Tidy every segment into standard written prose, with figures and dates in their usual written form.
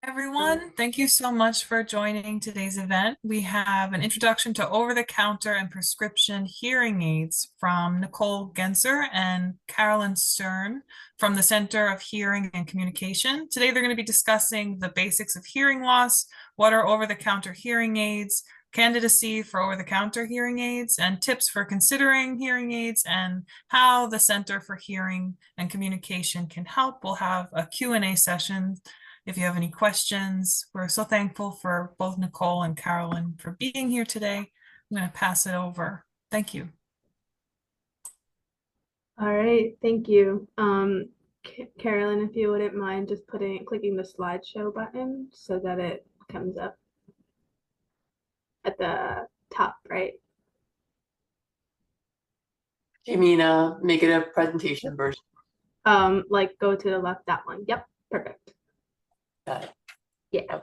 Everyone, thank you so much for joining today's event. We have an introduction to over-the-counter and prescription hearing aids from Nicole Genser and Carolyn Stern from the Center of Hearing and Communication. Today, they're going to be discussing the basics of hearing loss, what are over-the-counter hearing aids, candidacy for over-the-counter hearing aids, and tips for considering hearing aids, and how the Center for Hearing and Communication can help. We'll have a Q&A session if you have any questions. We're so thankful for both Nicole and Carolyn for being here today. I'm going to pass it over. Thank you. All right, thank you. Carolyn, if you wouldn't mind just clicking the slideshow button so that it comes up at the top, right? Do you mean make it a presentation version? Like go to the left, that one. Yep, perfect. Got it. Yeah.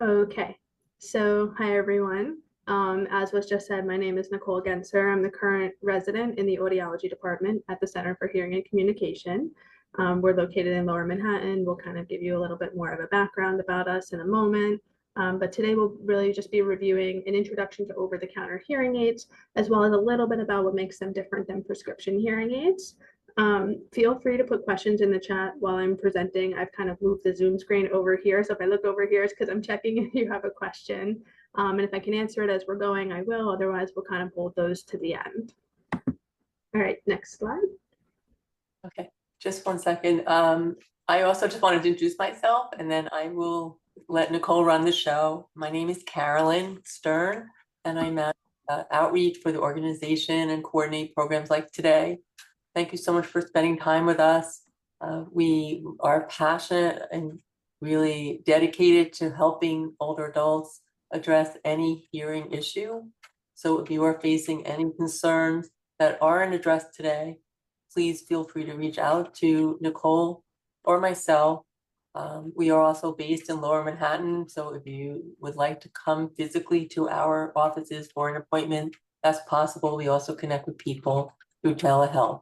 Okay, so hi everyone. As was just said, my name is Nicole Genser. I'm the current resident in the audiology department at the Center for Hearing and Communication. We're located in Lower Manhattan. We'll kind of give you a little bit more of a background about us in a moment. But today we'll really just be reviewing an introduction to over-the-counter hearing aids, as well as a little bit about what makes them different than prescription hearing aids. Feel free to put questions in the chat while I'm presenting. I've kind of moved the Zoom screen over here. So if I look over here, it's because I'm checking if you have a question. And if I can answer it as we're going, I will. Otherwise, we'll kind of hold those to the end. All right, next slide. Okay, just 1 second. I also just wanted to introduce myself, and then I will let Nicole run the show. My name is Carolyn Stern, and I'm at outreach for the organization and coordinate programs like today. Thank you so much for spending time with us. We are passionate and really dedicated to helping older adults address any hearing issue. So if you are facing any concerns that aren't addressed today, please feel free to reach out to Nicole or myself. We are also based in Lower Manhattan, so if you would like to come physically to our offices for an appointment, that's possible. We also connect with people through telehealth.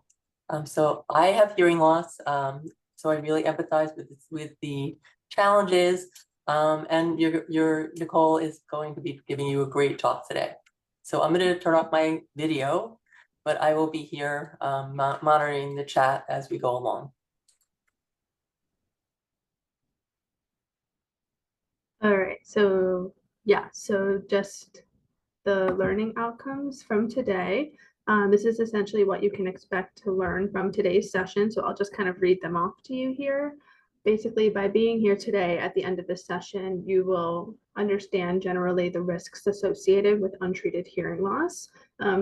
So I have hearing loss, so I really empathize with the challenges, and your Nicole is going to be giving you a great talk today. So I'm going to turn off my video, but I will be here monitoring the chat as we go along. All right, so yeah, so just the learning outcomes from today. This is essentially what you can expect to learn from today's session. So I'll just kind of read them off to you here. Basically, by being here today at the end of this session, you will understand generally the risks associated with untreated hearing loss,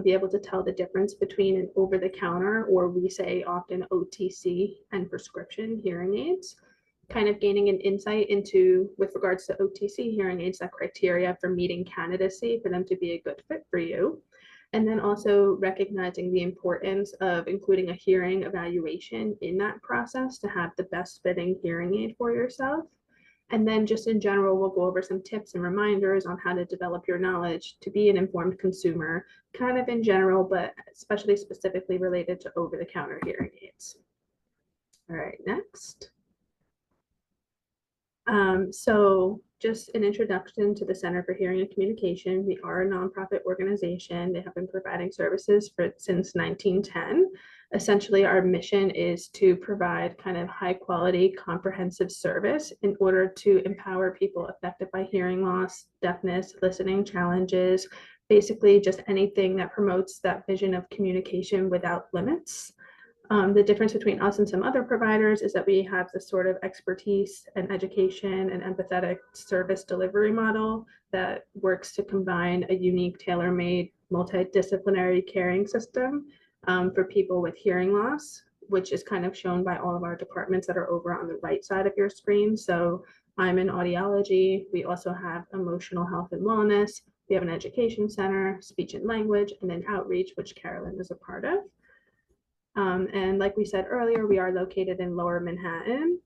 be able to tell the difference between an over-the-counter, or we say often OTC, and prescription hearing aids, kind of gaining an insight into, with regards to OTC hearing aids, that criteria for meeting candidacy for them to be a good fit for you. And then also recognizing the importance of including a hearing evaluation in that process to have the best fitting hearing aid for yourself. And then just in general, we'll go over some tips and reminders on how to develop your knowledge to be an informed consumer, kind of in general, but especially specifically related to over-the-counter hearing aids. All right, next. So just an introduction to the Center for Hearing and Communication. We are a nonprofit organization. They have been providing services since 1910. Essentially, our mission is to provide kind of high quality, comprehensive service in order to empower people affected by hearing loss, deafness, listening challenges, basically just anything that promotes that vision of communication without limits. The difference between us and some other providers is that we have this sort of expertise and education and empathetic service delivery model that works to combine a unique, tailor-made, multidisciplinary caring system for people with hearing loss, which is kind of shown by all of our departments that are over on the right side of your screen. So I'm in audiology. We also have emotional health and wellness. We have an education center, speech and language, and then outreach, which Carolyn is a part of. And like we said earlier, we are located in Lower Manhattan,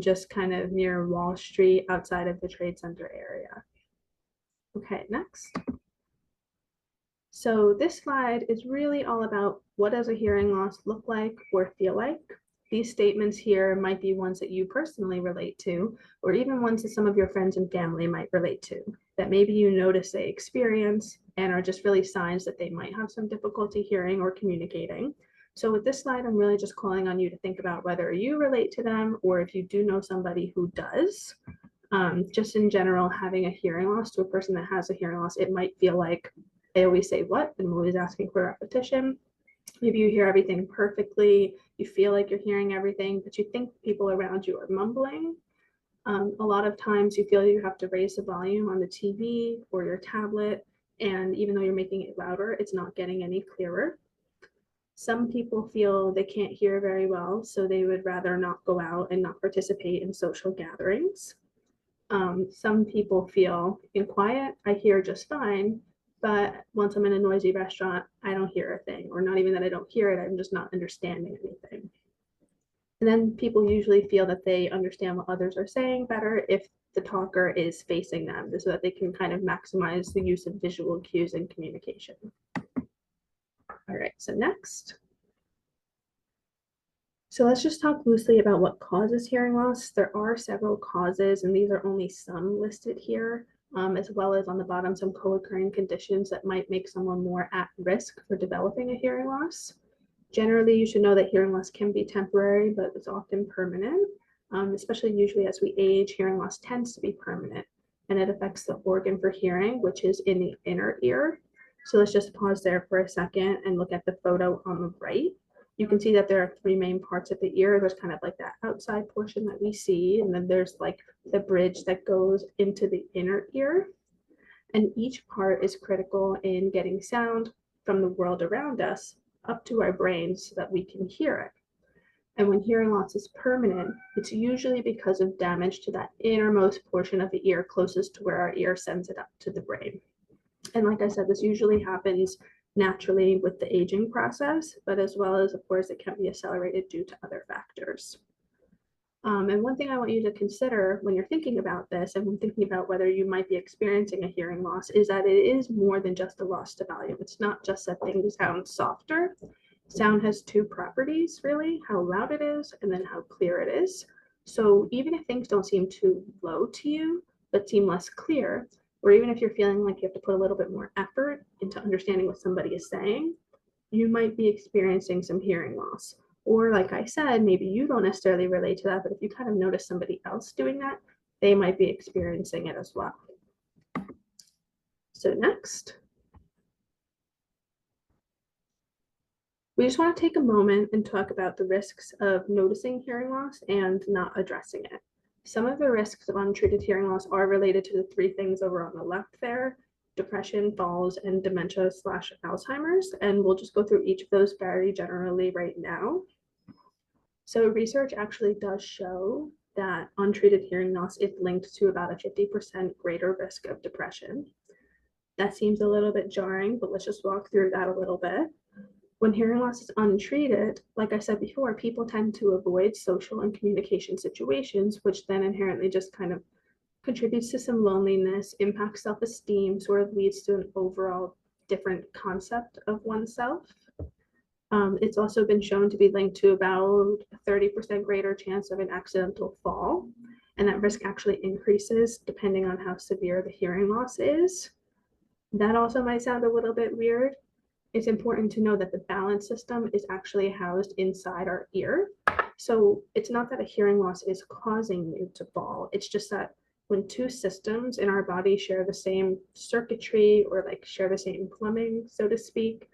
just kind of near Wall Street, outside of the Trade Center area. Okay, next. So this slide is really all about what does a hearing loss look like or feel like. These statements here might be ones that you personally relate to, or even ones that some of your friends and family might relate to, that maybe you notice they experience and are just really signs that they might have some difficulty hearing or communicating. So with this slide, I'm really just calling on you to think about whether you relate to them or if you do know somebody who does. Just in general, having a hearing loss to a person that has a hearing loss, it might feel like they always say what, and I'm always asking for repetition. Maybe you hear everything perfectly, you feel like you're hearing everything, but you think people around you are mumbling. A lot of times you feel you have to raise the volume on the TV or your tablet, and even though you're making it louder, it's not getting any clearer. Some people feel they can't hear very well, so they would rather not go out and not participate in social gatherings. Some people feel in quiet, I hear just fine, but once I'm in a noisy restaurant, I don't hear a thing, or not even that I don't hear it, I'm just not understanding anything. And then people usually feel that they understand what others are saying better if the talker is facing them, so that they can kind of maximize the use of visual cues in communication. All right, so next. So let's just talk loosely about what causes hearing loss. There are several causes, and these are only some listed here, as well as on the bottom, some co-occurring conditions that might make someone more at risk for developing a hearing loss. Generally, you should know that hearing loss can be temporary, but it's often permanent. Especially usually as we age, hearing loss tends to be permanent, and it affects the organ for hearing, which is in the inner ear. So let's just pause there for a second and look at the photo on the right. You can see that there are three main parts of the ear. There's kind of like that outside portion that we see, and then there's like the bridge that goes into the inner ear. And each part is critical in getting sound from the world around us up to our brains so that we can hear it. And when hearing loss is permanent, it's usually because of damage to that innermost portion of the ear closest to where our ear sends it up to the brain. And like I said, this usually happens naturally with the aging process, but as well as, of course, it can be accelerated due to other factors. And one thing I want you to consider when you're thinking about this and when thinking about whether you might be experiencing a hearing loss is that it is more than just a loss to volume. It's not just that things sound softer. Sound has two properties, really, how loud it is and then how clear it is. So even if things don't seem too low to you, but seem less clear, or even if you're feeling like you have to put a little bit more effort into understanding what somebody is saying, you might be experiencing some hearing loss. Or like I said, maybe you don't necessarily relate to that, but if you kind of notice somebody else doing that, they might be experiencing it as well. So next. We just want to take a moment and talk about the risks of noticing hearing loss and not addressing it. Some of the risks of untreated hearing loss are related to the three things over on the left there: depression, falls, and dementia/Alzheimer's. And we'll just go through each of those very generally right now. So research actually does show that untreated hearing loss is linked to about a 50% greater risk of depression. That seems a little bit jarring, but let's just walk through that a little bit. When hearing loss is untreated, like I said before, people tend to avoid social and communication situations, which then inherently just kind of contributes to some loneliness, impacts self-esteem, sort of leads to an overall different concept of oneself. It's also been shown to be linked to about a 30% greater chance of an accidental fall, and that risk actually increases depending on how severe the hearing loss is. That also might sound a little bit weird. It's important to know that the balance system is actually housed inside our ear. So it's not that a hearing loss is causing you to fall. It's just that when two systems in our body share the same circuitry or like share the same plumbing, so to speak,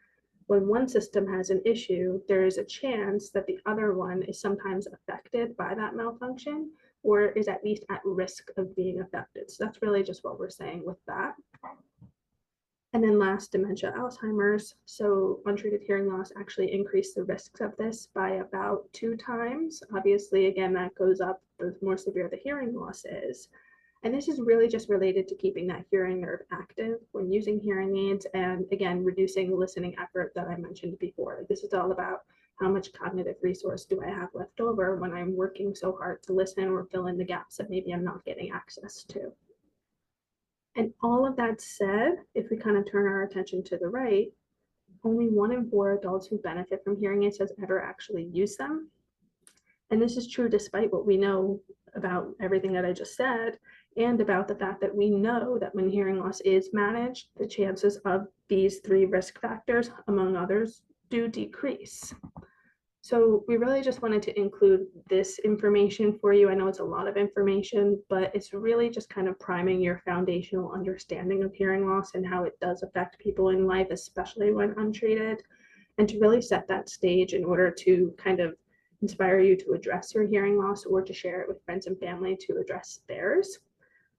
when one system has an issue, there is a chance that the other one is sometimes affected by that malfunction or is at least at risk of being affected. So that's really just what we're saying with that. And then last, dementia, Alzheimer's. So untreated hearing loss actually increased the risks of this by about 2 times. Obviously, again, that goes up the more severe the hearing loss is. And this is really just related to keeping that hearing nerve active when using hearing aids and, again, reducing listening effort that I mentioned before. Like, this is all about how much cognitive resource do I have left over when I'm working so hard to listen or fill in the gaps that maybe I'm not getting access to. And all of that said, if we kind of turn our attention to the right, only 1 in 4 adults who benefit from hearing aids has ever actually used them. And this is true despite what we know about everything that I just said, and about the fact that we know that when hearing loss is managed, the chances of these 3 risk factors, among others, do decrease. So we really just wanted to include this information for you. I know it's a lot of information, but it's really just kind of priming your foundational understanding of hearing loss and how it does affect people in life, especially when untreated, and to really set that stage in order to kind of inspire you to address your hearing loss or to share it with friends and family to address theirs.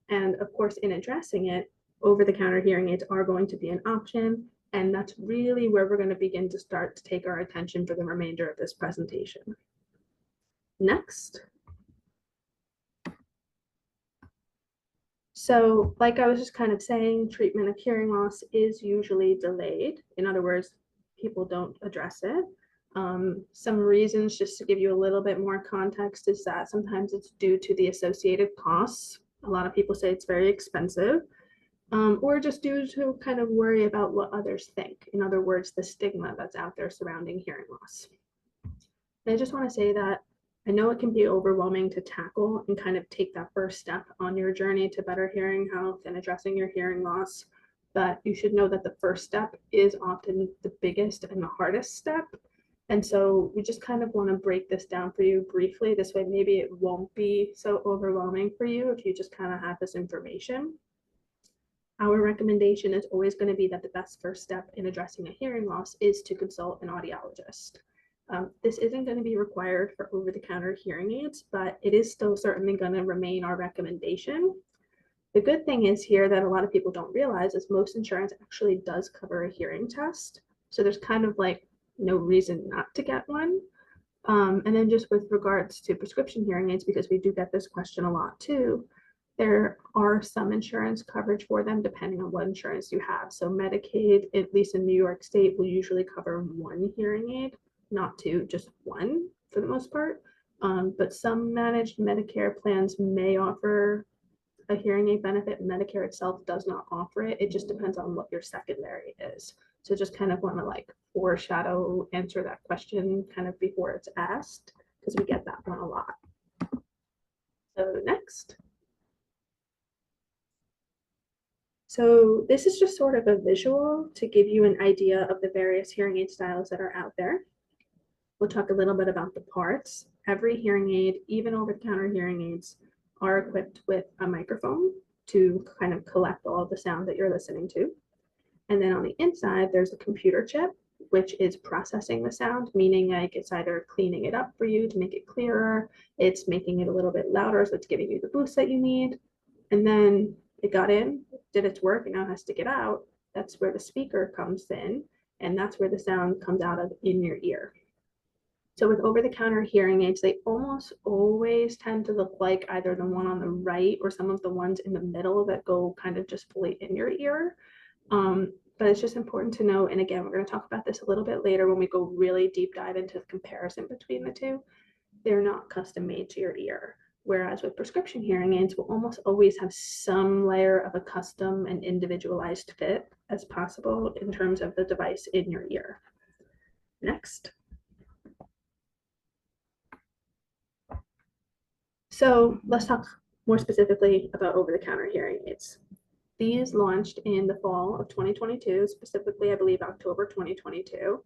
And of course, in addressing it, over-the-counter hearing aids are going to be an option. And that's really where we're going to begin to start to take our attention for the remainder of this presentation. Next. So, like I was just kind of saying, treatment of hearing loss is usually delayed. In other words, people don't address it. Some reasons, just to give you a little bit more context, is that sometimes it's due to the associated costs. A lot of people say it's very expensive. Or just due to kind of worry about what others think. In other words, the stigma that's out there surrounding hearing loss. And I just want to say that I know it can be overwhelming to tackle and kind of take that first step on your journey to better hearing health and addressing your hearing loss. But you should know that the first step is often the biggest and the hardest step. And so we just kind of want to break this down for you briefly. This way, maybe it won't be so overwhelming for you if you just kind of have this information. Our recommendation is always going to be that the best first step in addressing a hearing loss is to consult an audiologist. This isn't going to be required for over-the-counter hearing aids, but it is still certainly going to remain our recommendation. The good thing is here that a lot of people don't realize is most insurance actually does cover a hearing test. So there's kind of like no reason not to get one. And then just with regards to prescription hearing aids, because we do get this question a lot too, there are some insurance coverage for them depending on what insurance you have. So Medicaid, at least in New York State, will usually cover 1 hearing aid, not 2, just 1 for the most part. But some managed Medicare plans may offer a hearing aid benefit. Medicare itself does not offer it. It just depends on what your secondary is. So just kind of want to like foreshadow answer that question kind of before it's asked, because we get that one a lot. So next. So this is just sort of a visual to give you an idea of the various hearing aid styles that are out there. We'll talk a little bit about the parts. Every hearing aid, even over-the-counter hearing aids, are equipped with a microphone to kind of collect all of the sound that you're listening to. And then on the inside, there's a computer chip, which is processing the sound, meaning like it's either cleaning it up for you to make it clearer, it's making it a little bit louder, so it's giving you the boost that you need. And then it got in, did its work, and now it has to get out. That's where the speaker comes in, and that's where the sound comes out of in your ear. So with over-the-counter hearing aids, they almost always tend to look like either the one on the right or some of the ones in the middle that go kind of just fully in your ear. But it's just important to know, and again, we're going to talk about this a little bit later when we go really deep dive into the comparison between the two. They're not custom made to your ear. Whereas with prescription hearing aids, we'll almost always have some layer of a custom and individualized fit as possible in terms of the device in your ear. Next. So let's talk more specifically about over-the-counter hearing aids. These launched in the fall of 2022, specifically, I believe, October 2022.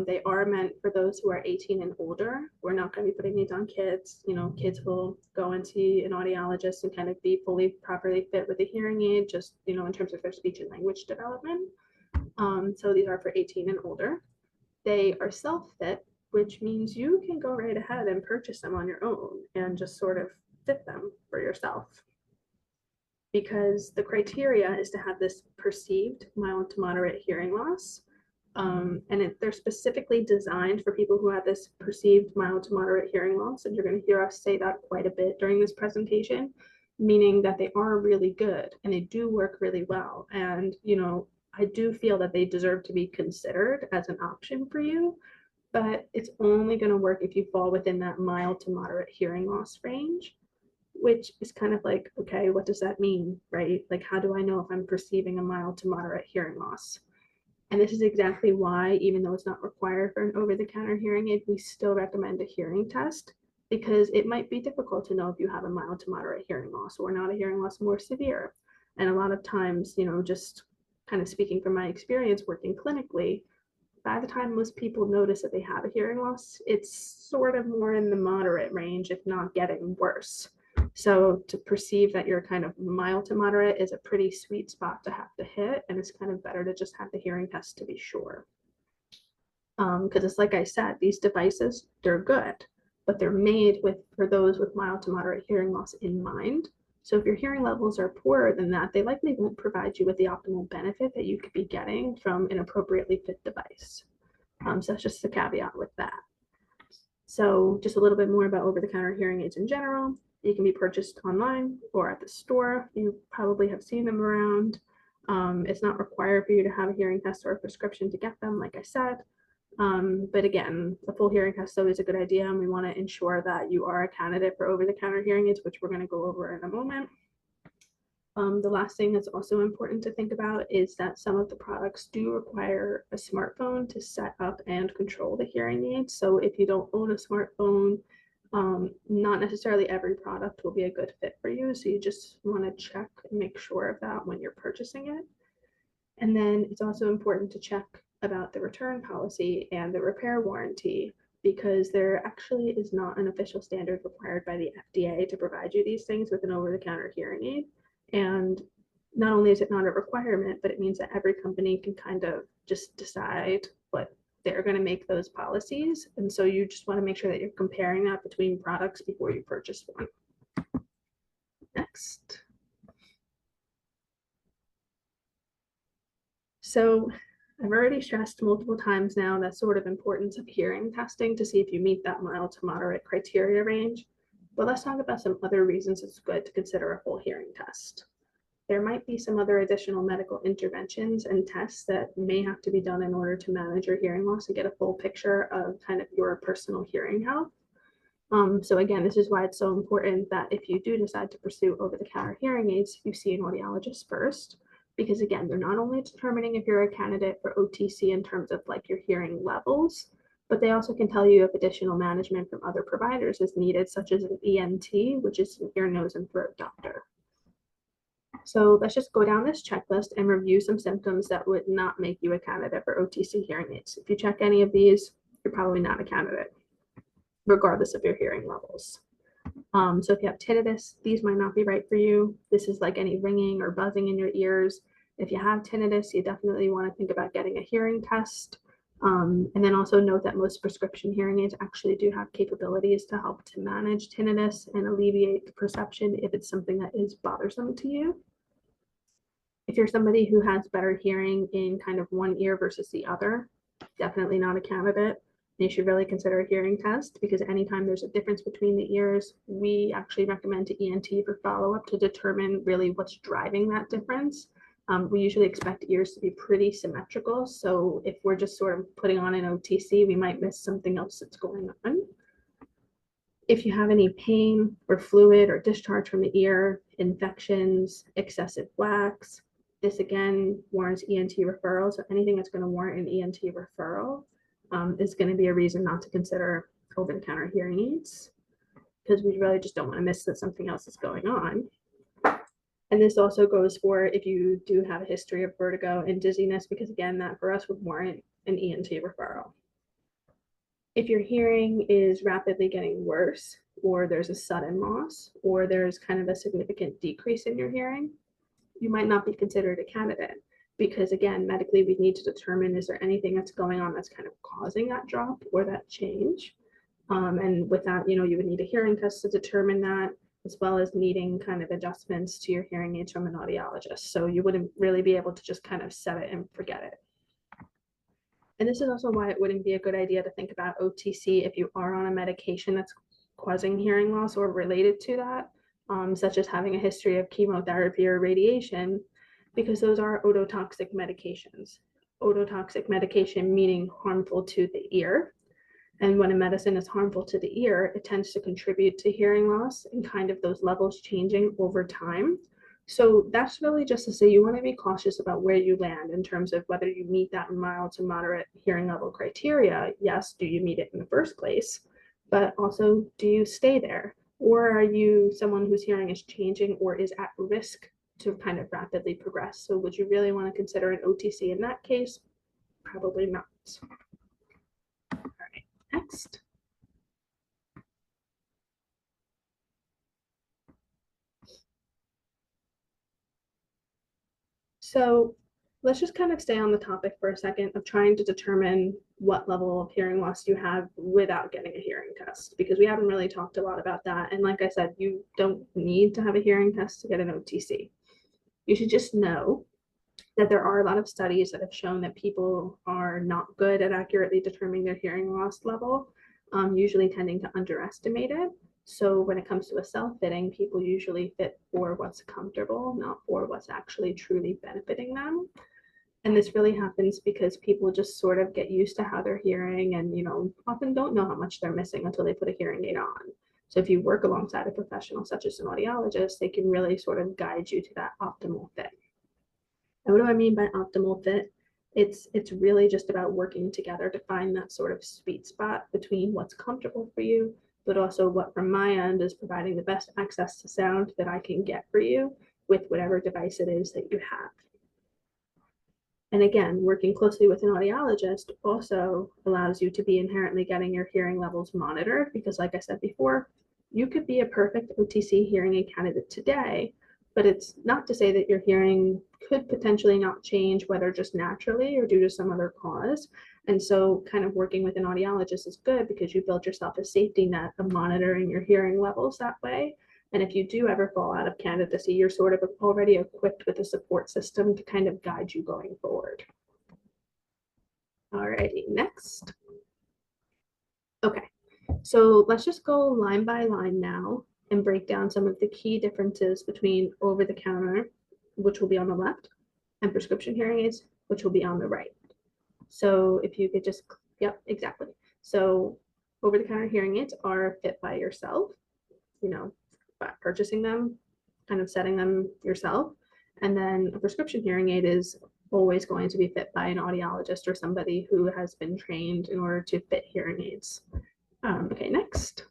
They are meant for those who are 18 and older. We're not going to be putting these on kids. You know, kids will go and see an audiologist and kind of be fully, properly fit with a hearing aid, just, you know, in terms of their speech and language development. So these are for 18 and older. They are self-fit, which means you can go right ahead and purchase them on your own and just sort of fit them for yourself. Because the criteria is to have this perceived mild to moderate hearing loss. They're specifically designed for people who have this perceived mild to moderate hearing loss. And you're going to hear us say that quite a bit during this presentation, meaning that they are really good and they do work really well. And, you know, I do feel that they deserve to be considered as an option for you, but it's only going to work if you fall within that mild to moderate hearing loss range, which is kind of like, okay, what does that mean, right? Like, how do I know if I'm perceiving a mild to moderate hearing loss? And this is exactly why, even though it's not required for an over-the-counter hearing aid, we still recommend a hearing test, because it might be difficult to know if you have a mild to moderate hearing loss or not a hearing loss more severe. And a lot of times, just kind of speaking from my experience working clinically, by the time most people notice that they have a hearing loss, it's sort of more in the moderate range, if not getting worse. So to perceive that you're kind of mild to moderate is a pretty sweet spot to have to hit, and it's kind of better to just have the hearing test to be sure. Because it's like I said, these devices, they're good, but they're made for those with mild to moderate hearing loss in mind. So if your hearing levels are poorer than that, they likely won't provide you with the optimal benefit that you could be getting from an appropriately fit device. So that's just the caveat with that. So just a little bit more about over-the-counter hearing aids in general. You can be purchased online or at the store. You probably have seen them around. It's not required for you to have a hearing test or a prescription to get them, like I said. But again, a full hearing test is always a good idea, and we want to ensure that you are a candidate for over-the-counter hearing aids, which we're going to go over in a moment. The last thing that's also important to think about is that some of the products do require a smartphone to set up and control the hearing aid. So if you don't own a smartphone, not necessarily every product will be a good fit for you. So you just want to check and make sure of that when you're purchasing it. And then it's also important to check about the return policy and the repair warranty, because there actually is not an official standard required by the FDA to provide you these things with an over-the-counter hearing aid. And not only is it not a requirement, but it means that every company can kind of just decide what they're going to make those policies. And so you just want to make sure that you're comparing that between products before you purchase one. Next. So I've already stressed multiple times now that sort of importance of hearing testing to see if you meet that mild to moderate criteria range. But let's talk about some other reasons it's good to consider a full hearing test. There might be some other additional medical interventions and tests that may have to be done in order to manage your hearing loss and get a full picture of kind of your personal hearing health. So again, this is why it's so important that if you do decide to pursue over-the-counter hearing aids, you see an audiologist first, because again, they're not only determining if you're a candidate for OTC in terms of like your hearing levels, but they also can tell you if additional management from other providers is needed, such as an ENT, which is an ear, nose, and throat doctor. So let's just go down this checklist and review some symptoms that would not make you a candidate for OTC hearing aids. If you check any of these, you're probably not a candidate, regardless of your hearing levels. So if you have tinnitus, these might not be right for you. This is like any ringing or buzzing in your ears. If you have tinnitus, you definitely want to think about getting a hearing test. And then also note that most prescription hearing aids actually do have capabilities to help to manage tinnitus and alleviate the perception if it's something that is bothersome to you. If you're somebody who has better hearing in kind of one ear versus the other, definitely not a candidate. You should really consider a hearing test, because anytime there's a difference between the ears, we actually recommend to ENT for follow-up to determine really what's driving that difference. We usually expect ears to be pretty symmetrical. So if we're just sort of putting on an OTC, we might miss something else that's going on. If you have any pain or fluid or discharge from the ear, infections, excessive wax, this again warrants ENT referral. So anything that's going to warrant an ENT referral is going to be a reason not to consider over-the-counter hearing aids, because we really just don't want to miss that something else is going on. And this also goes for if you do have a history of vertigo and dizziness, because again, that for us would warrant an ENT referral. If your hearing is rapidly getting worse, or there's a sudden loss, or there's kind of a significant decrease in your hearing, you might not be considered a candidate, because again, medically, we need to determine, is there anything that's going on that's kind of causing that drop or that change? And with that, you would need a hearing test to determine that, as well as needing kind of adjustments to your hearing aids from an audiologist. So you wouldn't really be able to just kind of set it and forget it. And this is also why it wouldn't be a good idea to think about OTC if you are on a medication that's causing hearing loss or related to that, such as having a history of chemotherapy or radiation, because those are ototoxic medications. Ototoxic medication meaning harmful to the ear. And when a medicine is harmful to the ear, it tends to contribute to hearing loss and kind of those levels changing over time. So that's really just to say you want to be cautious about where you land in terms of whether you meet that mild to moderate hearing level criteria. Yes, do you meet it in the first place? but also, do you stay there? Or are you someone whose hearing is changing or is at risk to kind of rapidly progress? So would you really want to consider an OTC in that case? Probably not. All right, next. So let's just kind of stay on the topic for a second of trying to determine what level of hearing loss you have without getting a hearing test, because we haven't really talked a lot about that. And like I said, you don't need to have a hearing test to get an OTC. You should just know that there are a lot of studies that have shown that people are not good at accurately determining their hearing loss level, usually tending to underestimate it. So when it comes to a self-fitting, people usually fit for what's comfortable, not for what's actually truly benefiting them. And this really happens because people just sort of get used to how they're hearing and, often don't know how much they're missing until they put a hearing aid on. So if you work alongside a professional such as an audiologist, they can really sort of guide you to that optimal fit. And what do I mean by optimal fit? It's really just about working together to find that sort of sweet spot between what's comfortable for you, but also what from my end is providing the best access to sound that I can get for you with whatever device it is that you have. And again, working closely with an audiologist also allows you to be inherently getting your hearing levels monitored, because like I said before, you could be a perfect OTC hearing aid candidate today, but it's not to say that your hearing could potentially not change, whether just naturally or due to some other cause. And so kind of working with an audiologist is good because you build yourself a safety net of monitoring your hearing levels that way. And if you do ever fall out of candidacy, you're sort of already equipped with a support system to kind of guide you going forward. Alrighty, next. Okay, so let's just go line by line now and break down some of the key differences between over-the-counter, which will be on the left, and prescription hearing aids, which will be on the right. So if you could just, yep, exactly. So over-the-counter hearing aids are fit by yourself, by purchasing them, kind of setting them yourself. And then a prescription hearing aid is always going to be fit by an audiologist or somebody who has been trained in order to fit hearing aids. Okay, next.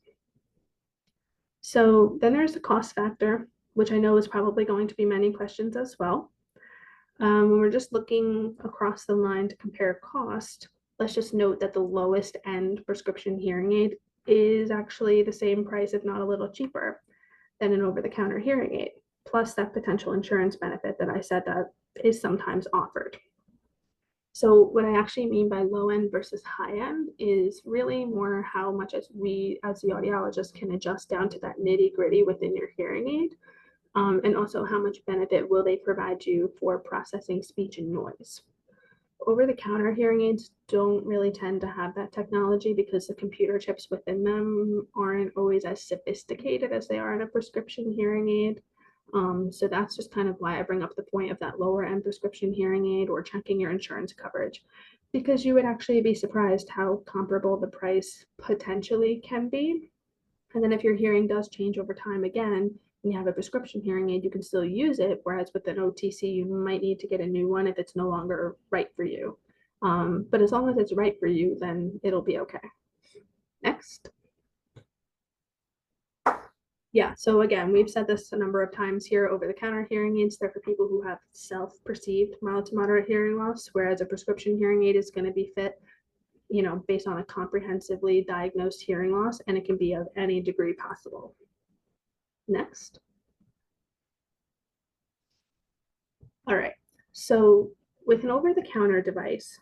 So then there's the cost factor, which I know is probably going to be many questions as well. When we're just looking across the line to compare cost, let's just note that the lowest end prescription hearing aid is actually the same price, if not a little cheaper, than an over-the-counter hearing aid, plus that potential insurance benefit that I said that is sometimes offered. So what I actually mean by low end versus high end is really more how much as we, as the audiologist, can adjust down to that nitty gritty within your hearing aid, and also how much benefit will they provide you for processing speech and noise. Over-the-counter hearing aids don't really tend to have that technology because the computer chips within them aren't always as sophisticated as they are in a prescription hearing aid. So that's just kind of why I bring up the point of that lower end prescription hearing aid or checking your insurance coverage, because you would actually be surprised how comparable the price potentially can be. And then if your hearing does change over time again, and you have a prescription hearing aid, you can still use it. Whereas with an OTC, you might need to get a new one if it's no longer right for you. But as long as it's right for you, then it'll be okay. Next. Yeah, so again, we've said this a number of times here, over-the-counter hearing aids, they're for people who have self-perceived mild to moderate hearing loss, whereas a prescription hearing aid is going to be fit, based on a comprehensively diagnosed hearing loss, and it can be of any degree possible. Next. All right, so with an over-the-counter device,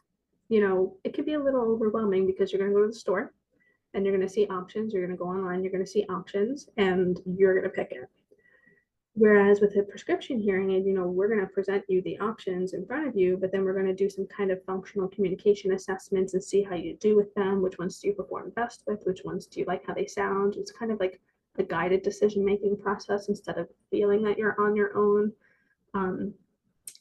it can be a little overwhelming because you're going to go to the store and you're going to see options. You're going to go online, you're going to see options, and you're going to pick it. Whereas with a prescription hearing aid, we're going to present you the options in front of you, but then we're going to do some kind of functional communication assessments and see how you do with them. Which ones do you perform best with? Which ones do you like how they sound? It's kind of like a guided decision-making process instead of feeling that you're on your own.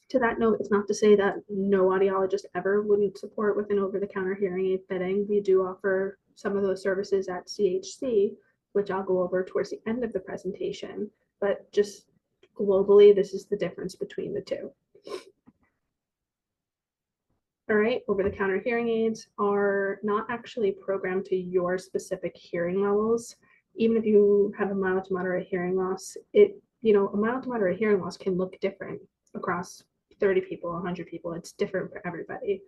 To that note, it's not to say that no audiologist ever wouldn't support with an over-the-counter hearing aid fitting. We do offer some of those services at CHC, which I'll go over towards the end of the presentation. But just globally, this is the difference between the two. All right, over-the-counter hearing aids are not actually programmed to your specific hearing levels. Even if you have a mild to moderate hearing loss, a mild to moderate hearing loss can look different across 30 people, 100 people. It's different for everybody.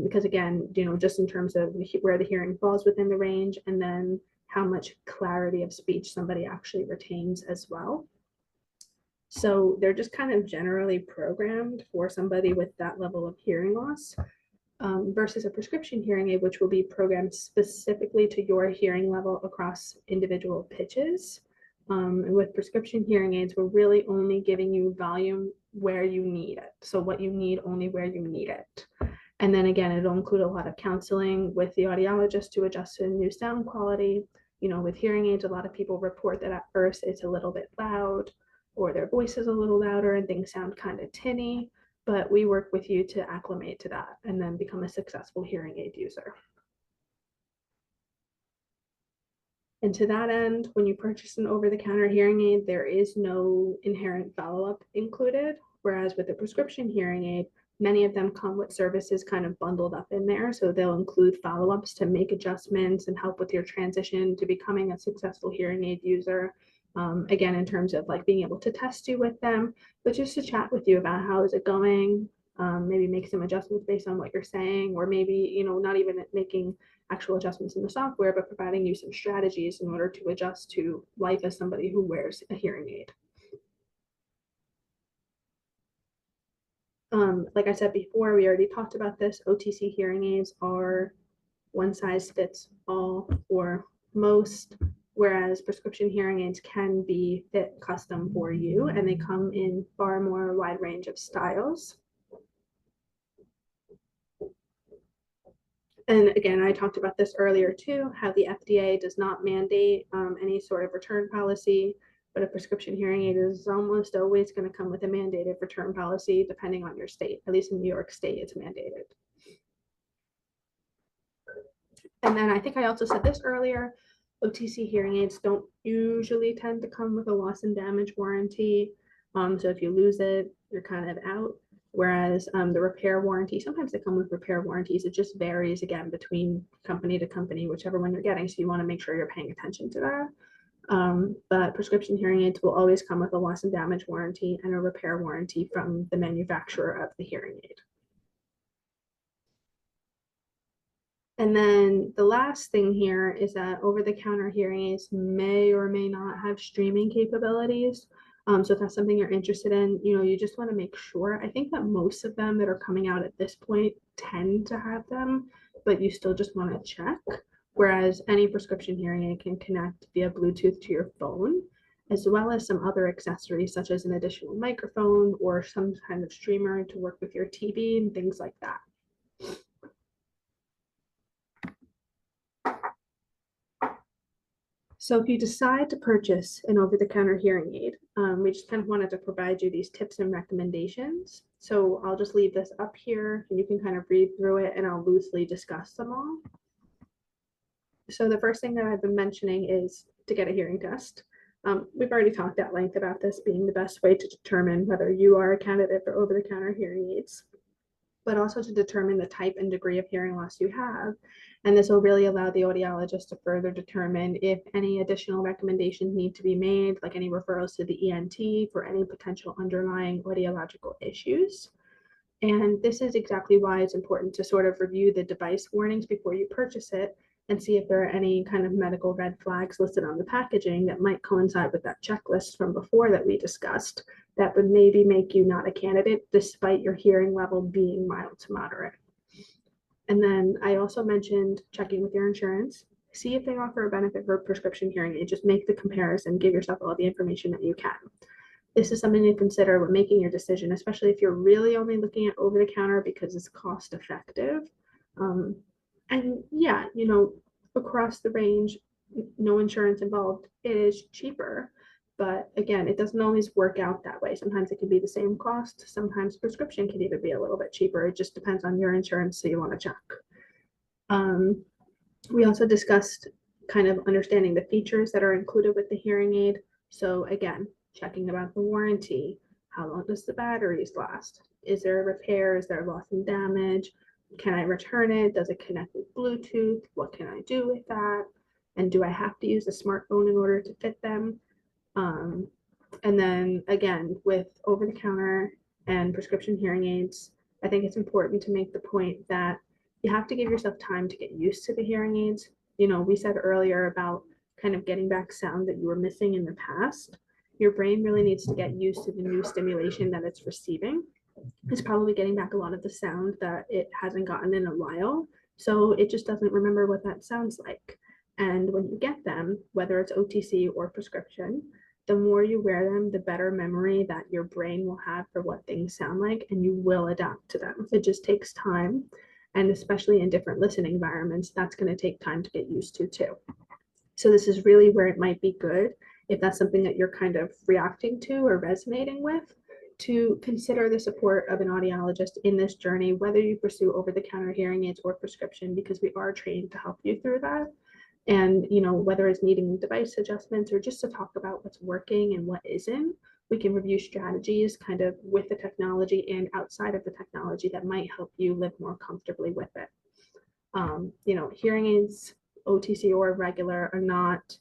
Because again, just in terms of where the hearing falls within the range, and then how much clarity of speech somebody actually retains as well. So they're just kind of generally programmed for somebody with that level of hearing loss, versus a prescription hearing aid, which will be programmed specifically to your hearing level across individual pitches. And with prescription hearing aids, we're really only giving you volume where you need it. So what you need, only where you need it. And then again, it'll include a lot of counseling with the audiologist to adjust to new sound quality. With hearing aids, a lot of people report that at first it's a little bit loud, or their voice is a little louder and things sound kind of tinny, but we work with you to acclimate to that and then become a successful hearing aid user. And to that end, when you purchase an over-the-counter hearing aid, there is no inherent follow-up included, whereas with a prescription hearing aid, many of them come with services kind of bundled up in there. So they'll include follow-ups to make adjustments and help with your transition to becoming a successful hearing aid user. Again, in terms of like being able to test you with them, but just to chat with you about how is it going, maybe make some adjustments based on what you're saying, or maybe, not even making actual adjustments in the software, but providing you some strategies in order to adjust to life as somebody who wears a hearing aid. Like I said before, we already talked about this. OTC hearing aids are one size fits all for most, whereas prescription hearing aids can be fit custom for you, and they come in far more wide range of styles. And again, I talked about this earlier too, how the FDA does not mandate any sort of return policy, but a prescription hearing aid is almost always going to come with a mandated return policy depending on your state. At least in New York State, it's mandated. And then I think I also said this earlier, OTC hearing aids don't usually tend to come with a loss and damage warranty. So if you lose it, you're kind of out. Whereas the repair warranty, sometimes they come with repair warranties. It just varies again between company to company, whichever one you're getting. So you want to make sure you're paying attention to that. But prescription hearing aids will always come with a loss and damage warranty and a repair warranty from the manufacturer of the hearing aid. And then the last thing here is that over-the-counter hearing aids may or may not have streaming capabilities. So if that's something you're interested in, you just want to make sure. I think that most of them that are coming out at this point tend to have them, but you still just want to check. Whereas any prescription hearing aid can connect via Bluetooth to your phone, as well as some other accessories such as an additional microphone or some kind of streamer to work with your TV and things like that. So if you decide to purchase an over-the-counter hearing aid, we just kind of wanted to provide you these tips and recommendations. So I'll just leave this up here and you can kind of read through it and I'll loosely discuss them all. So the first thing that I've been mentioning is to get a hearing test. We've already talked at length about this being the best way to determine whether you are a candidate for over-the-counter hearing aids, but also to determine the type and degree of hearing loss you have. And this will really allow the audiologist to further determine if any additional recommendations need to be made, like any referrals to the ENT for any potential underlying audiological issues. And this is exactly why it's important to sort of review the device warnings before you purchase it and see if there are any kind of medical red flags listed on the packaging that might coincide with that checklist from before that we discussed that would maybe make you not a candidate despite your hearing level being mild to moderate. And then I also mentioned checking with your insurance, see if they offer a benefit for a prescription hearing aid. Just make the comparison, give yourself all the information that you can. This is something to consider when making your decision, especially if you're really only looking at over the counter because it's cost effective. And yeah, across the range, no insurance involved, it is cheaper. But again, it doesn't always work out that way. Sometimes it can be the same cost. Sometimes prescription can even be a little bit cheaper. It just depends on your insurance, so you want to check. We also discussed kind of understanding the features that are included with the hearing aid. So again, checking about the warranty, how long does the batteries last? Is there a repair? Is there loss and damage? Can I return it? Does it connect with Bluetooth? What can I do with that? And do I have to use a smartphone in order to fit them? And then again, with over-the-counter and prescription hearing aids, I think it's important to make the point that you have to give yourself time to get used to the hearing aids. You know, we said earlier about kind of getting back sound that you were missing in the past. Your brain really needs to get used to the new stimulation that it's receiving. It's probably getting back a lot of the sound that it hasn't gotten in a while. So it just doesn't remember what that sounds like. And when you get them, whether it's OTC or prescription, the more you wear them, the better memory that your brain will have for what things sound like, and you will adapt to them. It just takes time. And especially in different listening environments, that's going to take time to get used to too. So this is really where it might be good, if that's something that you're kind of reacting to or resonating with, to consider the support of an audiologist in this journey, whether you pursue over-the-counter hearing aids or prescription, because we are trained to help you through that. And, you know, whether it's needing device adjustments or just to talk about what's working and what isn't, we can review strategies kind of with the technology and outside of the technology that might help you live more comfortably with it. You know, hearing aids, OTC or regular, are not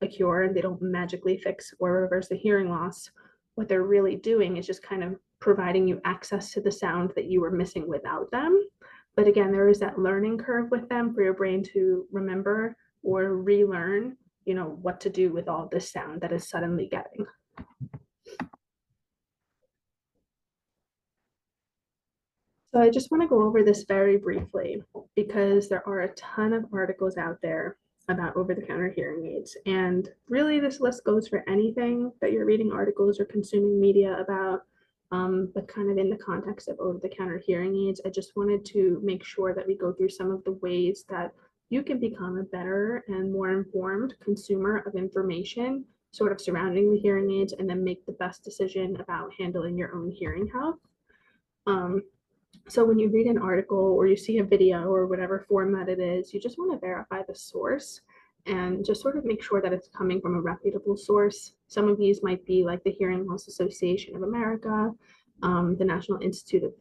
a cure, and they don't magically fix or reverse the hearing loss. What they're really doing is just kind of providing you access to the sound that you were missing without them. But again, there is that learning curve with them for your brain to remember or relearn, you know, what to do with all this sound that is suddenly getting. So I just want to go over this very briefly, because there are a ton of articles out there about over-the-counter hearing aids. And really this list goes for anything that you're reading articles or consuming media about, but kind of in the context of over-the-counter hearing aids, I just wanted to make sure that we go through some of the ways that you can become a better and more informed consumer of information sort of surrounding the hearing aids, and then make the best decision about handling your own hearing health. So when you read an article or you see a video or whatever format it is, you just want to verify the source and just sort of make sure that it's coming from a reputable source. Some of these might be like the Hearing Loss Association of America, the National Institute of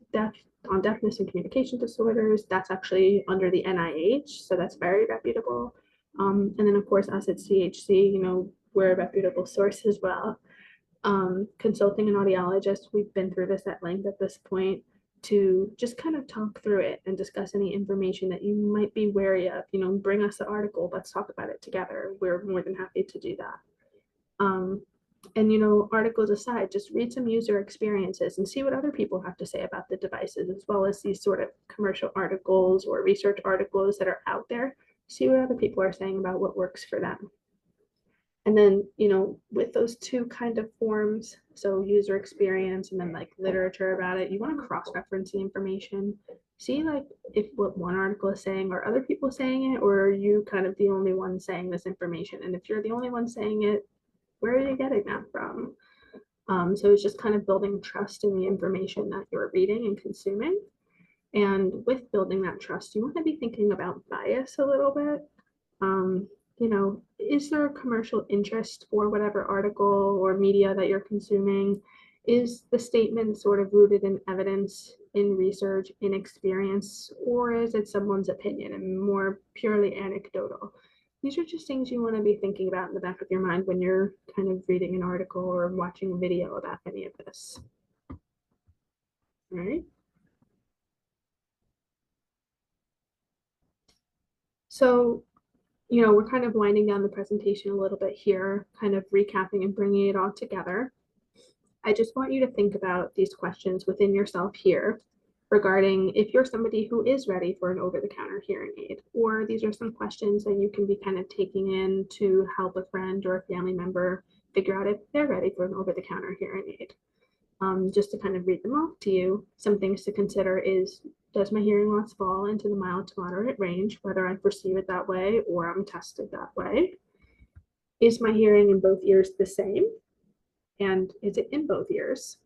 Deafness and Communication Disorders. That's actually under the NIH, so that's very reputable. And then of course us at CHC, you know, we're a reputable source as well. Consulting an audiologist, we've been through this at length at this point, to just kind of talk through it and discuss any information that you might be wary of. You know, bring us the article, let's talk about it together. We're more than happy to do that. And, you know, articles aside, just read some user experiences and see what other people have to say about the devices, as well as these sort of commercial articles or research articles that are out there. See what other people are saying about what works for them. And then, you know, with those two kind of forms, so user experience and then like literature about it, you want to cross-reference the information. See like if what one article is saying, are other people saying it, or are you kind of the only one saying this information? And if you're the only one saying it, where are you getting that from? So it's just kind of building trust in the information that you're reading and consuming. And with building that trust, you want to be thinking about bias a little bit. You know, is there a commercial interest for whatever article or media that you're consuming? Is the statement sort of rooted in evidence, in research, in experience, or is it someone's opinion and more purely anecdotal? These are just things you want to be thinking about in the back of your mind when you're kind of reading an article or watching a video about any of this. All right. So, you know, we're kind of winding down the presentation a little bit here, kind of recapping and bringing it all together. I just want you to think about these questions within yourself here regarding if you're somebody who is ready for an over-the-counter hearing aid, or these are some questions that you can be kind of taking in to help a friend or a family member figure out if they're ready for an over-the-counter hearing aid. Just to kind of read them off to you, some things to consider is, does my hearing loss fall into the mild to moderate range, whether I perceive it that way or I'm tested that way? Is my hearing in both ears the same? And is it in both ears?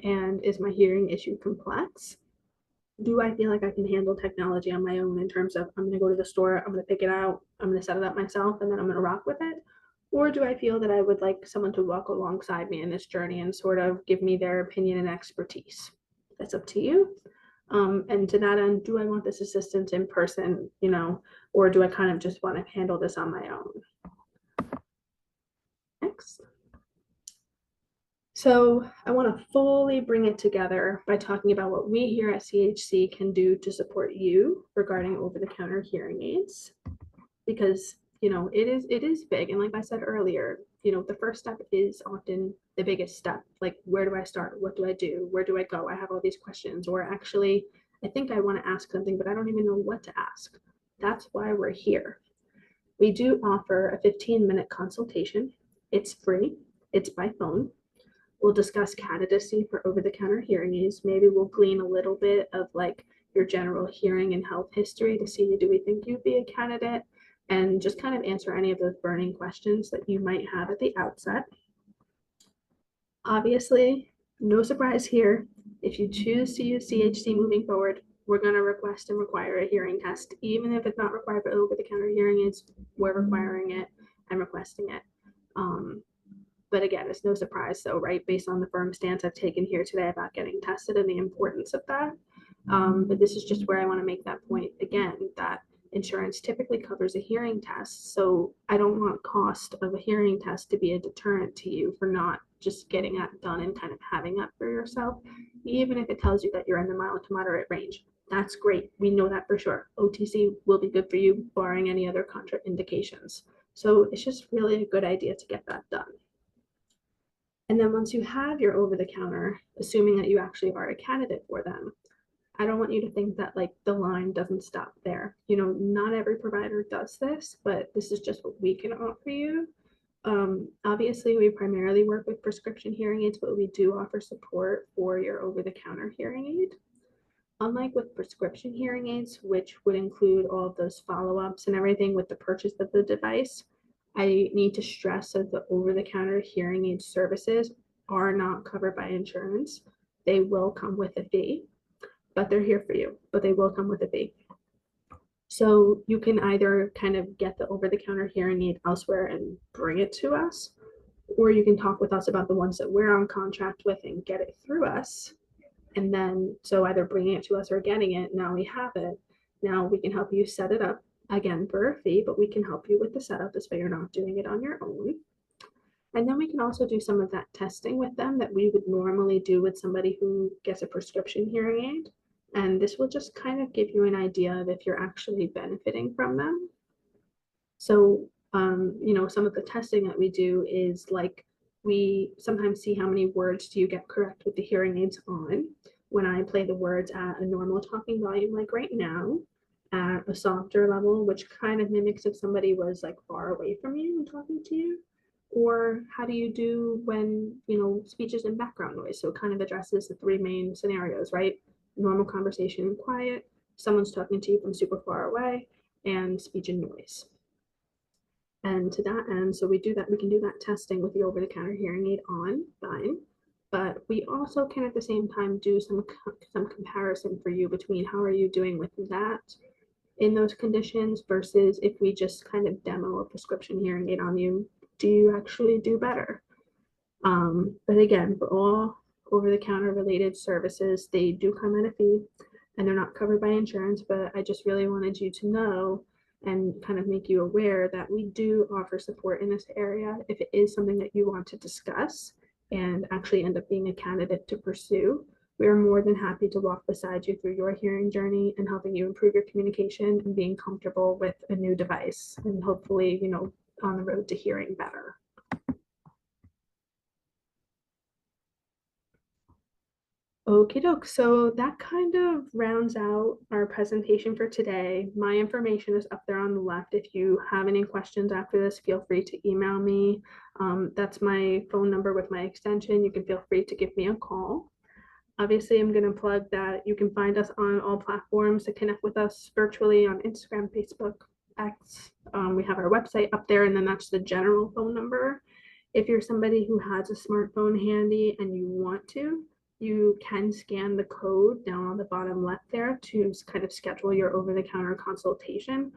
And is my hearing issue complex? Do I feel like I can handle technology on my own in terms of I'm going to go to the store, I'm going to pick it out, I'm going to set it up myself, and then I'm going to rock with it? Or do I feel that I would like someone to walk alongside me in this journey and sort of give me their opinion and expertise? That's up to you. And to that end, do I want this assistance in person, or do I kind of just want to handle this on my own? Next. So I want to fully bring it together by talking about what we here at CHC can do to support you regarding over-the-counter hearing aids, because it is big, and like I said earlier, the first step is often the biggest step. Like, where do I start? What do I do? Where do I go? I have all these questions, or actually I think I want to ask something, but I don't even know what to ask. That's why we're here. We do offer a 15-minute consultation. It's free. It's by phone. We'll discuss candidacy for over-the-counter hearing aids. Maybe we'll glean a little bit of like your general hearing and health history to see, do we think you'd be a candidate? And just kind of answer any of those burning questions that you might have at the outset. Obviously, no surprise here. If you choose to use CHC moving forward, we're going to request and require a hearing test. Even if it's not required for over-the-counter hearing aids, we're requiring it and requesting it. But again, it's no surprise, though, right? Based on the firm stance I've taken here today about getting tested and the importance of that. But this is just where I want to make that point again, that insurance typically covers a hearing test. So I don't want cost of a hearing test to be a deterrent to you for not just getting that done and kind of having that for yourself, even if it tells you that you're in the mild to moderate range. That's great. We know that for sure. OTC will be good for you, barring any other contraindications. So it's just really a good idea to get that done. And then once you have your over-the-counter, assuming that you actually are a candidate for them, I don't want you to think that like the line doesn't stop there. Not every provider does this, but this is just what we can offer you. Obviously, we primarily work with prescription hearing aids, but we do offer support for your over-the-counter hearing aid. Unlike with prescription hearing aids, which would include all of those follow-ups and everything with the purchase of the device, I need to stress that the over-the-counter hearing aid services are not covered by insurance. They will come with a fee, but they're here for you, but they will come with a fee. So you can either kind of get the over-the-counter hearing aid elsewhere and bring it to us, or you can talk with us about the ones that we're on contract with and get it through us. And then, so either bringing it to us or getting it, now we have it. Now we can help you set it up, again, for a fee, but we can help you with the setup this way you're not doing it on your own. And then we can also do some of that testing with them that we would normally do with somebody who gets a prescription hearing aid. And this will just kind of give you an idea of if you're actually benefiting from them. So, some of the testing that we do is like, we sometimes see how many words do you get correct with the hearing aids on. When I play the words at a normal talking volume, like right now, at a softer level, which kind of mimics if somebody was like far away from you and talking to you. Or how do you do when, speech is in background noise? So it kind of addresses the three main scenarios, right? Normal conversation and quiet, someone's talking to you from super far away, and speech and noise. And to that end, so we can do that testing with the over-the-counter hearing aid on, fine. But we also can at the same time do some comparison for you between how are you doing with that in those conditions versus if we just kind of demo a prescription hearing aid on you, do you actually do better? But again, for all over-the-counter related services, they do come at a fee and they're not covered by insurance, but I just really wanted you to know and kind of make you aware that we do offer support in this area if it is something that you want to discuss and actually end up being a candidate to pursue. We are more than happy to walk beside you through your hearing journey and helping you improve your communication and being comfortable with a new device and hopefully, on the road to hearing better. Okie doke, so that kind of rounds out our presentation for today. My information is up there on the left. If you have any questions after this, feel free to email me. That's my phone number with my extension. You can feel free to give me a call. Obviously, I'm going to plug that you can find us on all platforms to connect with us virtually on Instagram, Facebook, X. We have our website up there, and then that's the general phone number. If you're somebody who has a smartphone handy and you want to, you can scan the code down on the bottom left there to kind of schedule your over-the-counter consultation.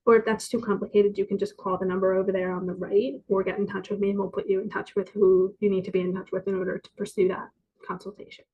Or if that's too complicated, you can just call the number over there on the right or get in touch with me and we'll put you in touch with who you need to be in touch with in order to pursue that consultation.